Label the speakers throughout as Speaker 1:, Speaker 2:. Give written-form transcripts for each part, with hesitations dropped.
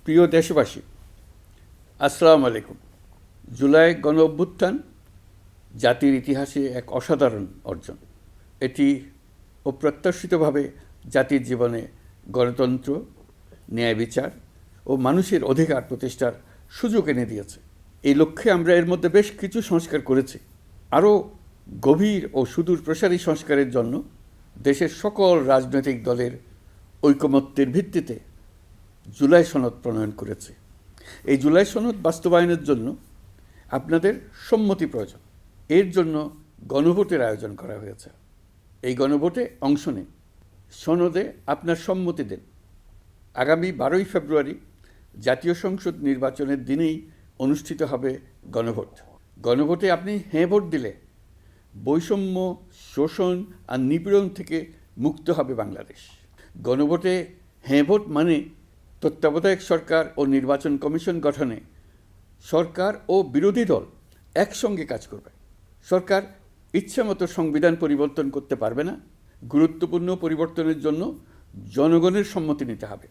Speaker 1: প্রিয় দেশবাসী, আসসালামু আলাইকুম। জুলাই গণ অভ্যুত্থান জাতির ইতিহাসে এক অসাধারণ অর্জন। এটি অপ্রত্যাশিতভাবে জাতির জীবনে গণতন্ত্র, ন্যায় বিচার ও মানুষের অধিকার প্রতিষ্ঠার সুযোগ এনে দিয়েছে। এই লক্ষ্যে আমরা এর মধ্যে বেশ কিছু সংস্কার করেছি। আরও গভীর ও সুদূর প্রসারী সংস্কারের জন্য দেশের সকল রাজনৈতিক দলের ঐকমত্যের ভিত্তিতে জুলাই সনদ প্রণয়ন করেছে। এই জুলাই সনদ বাস্তবায়নের জন্য আপনাদের সম্মতি প্রয়োজন। এর জন্য গণভোটের আয়োজন করা হয়েছে। এই গণভোটে অংশ নিন, সনদে আপনার সম্মতি দেন। আগামী 12ই ফেব্রুয়ারি জাতীয় সংসদ নির্বাচনের দিনেই অনুষ্ঠিত হবে গণভোট। গণভোটে আপনি হ্যাঁ ভোট দিলে বৈষম্য, শোষণ আর নিপীড়ন থেকে মুক্ত হবে বাংলাদেশ। গণভোটে হ্যাঁ ভোট মানে তত্ত্বাবধায়ক সরকার ও নির্বাচন কমিশন গঠনে সরকার ও বিরোধী দল একসঙ্গে কাজ করবে। সরকার ইচ্ছামতো সংবিধান পরিবর্তন করতে পারবে না। গুরুত্বপূর্ণ পরিবর্তনের জন্য জনগণের সম্মতি নিতে হবে।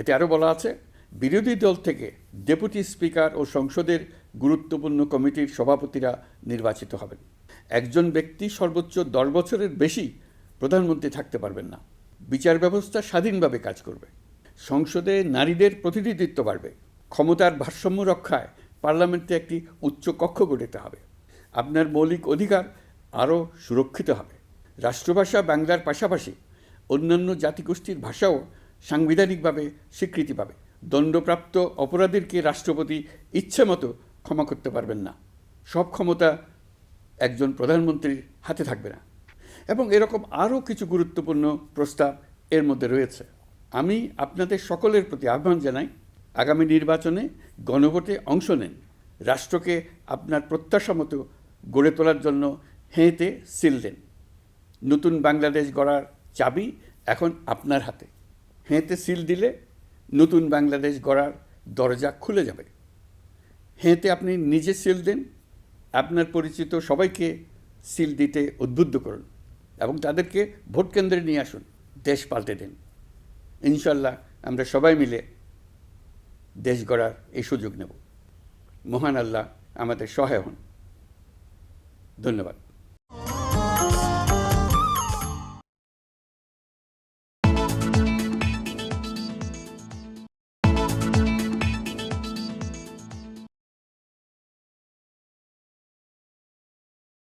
Speaker 1: এতে আরও বলা আছে, বিরোধী দল থেকে ডেপুটি স্পিকার ও সংসদের গুরুত্বপূর্ণ কমিটির সভাপতিরা নির্বাচিত হবেন। একজন ব্যক্তি সর্বোচ্চ 10 বছরের বেশি প্রধানমন্ত্রী থাকতে পারবেন না। বিচার ব্যবস্থা স্বাধীনভাবে কাজ করবে। সংসদে নারীদের প্রতিনিধিত্ব বাড়বে। ক্ষমতার ভারসাম্য রক্ষায় পার্লামেন্টে একটি উচ্চ কক্ষ গঠিত হবে। আপনার মৌলিক অধিকার আরও সুরক্ষিত হবে। রাষ্ট্রভাষা বাংলার পাশাপাশি অন্যান্য জাতিগোষ্ঠীর ভাষাও সাংবিধানিকভাবে স্বীকৃতি পাবে। দণ্ডপ্রাপ্ত অপরাধীকে রাষ্ট্রপতি ইচ্ছেমতো ক্ষমা করতে পারবেন না। সব ক্ষমতা একজন প্রধানমন্ত্রীর হাতে থাকবে না। এবং এরকম আরও কিছু গুরুত্বপূর্ণ প্রস্তাব এর মধ্যে রয়েছে। আমি আপনাদের সকলের প্রতি আহ্বান জানাই, আগামী নির্বাচনে গণভোটে অংশ নেন। রাষ্ট্রকে আপনার প্রত্যাশা মতো গড়ে তোলার জন্য হেঁতে সিল দেন। নতুন বাংলাদেশ গড়ার চাবি এখন আপনার হাতে। হেঁতে সিল দিলে নতুন বাংলাদেশ গড়ার দরজা খুলে যাবে। হেঁতে আপনি নিজে সিল দেন, আপনার পরিচিত সবাইকে সিল দিতে উদ্বুদ্ধ করুন এবং তাদেরকে ভোট কেন্দ্রে নিয়ে আসুন। দেশ পাল্টে দিন। ইনশাল্লাহ আমরা সবাই মিলে দেশ গড়ার এই সুযোগ নেব। মহান আল্লাহ আমাদের সহায় হন। ধন্যবাদ।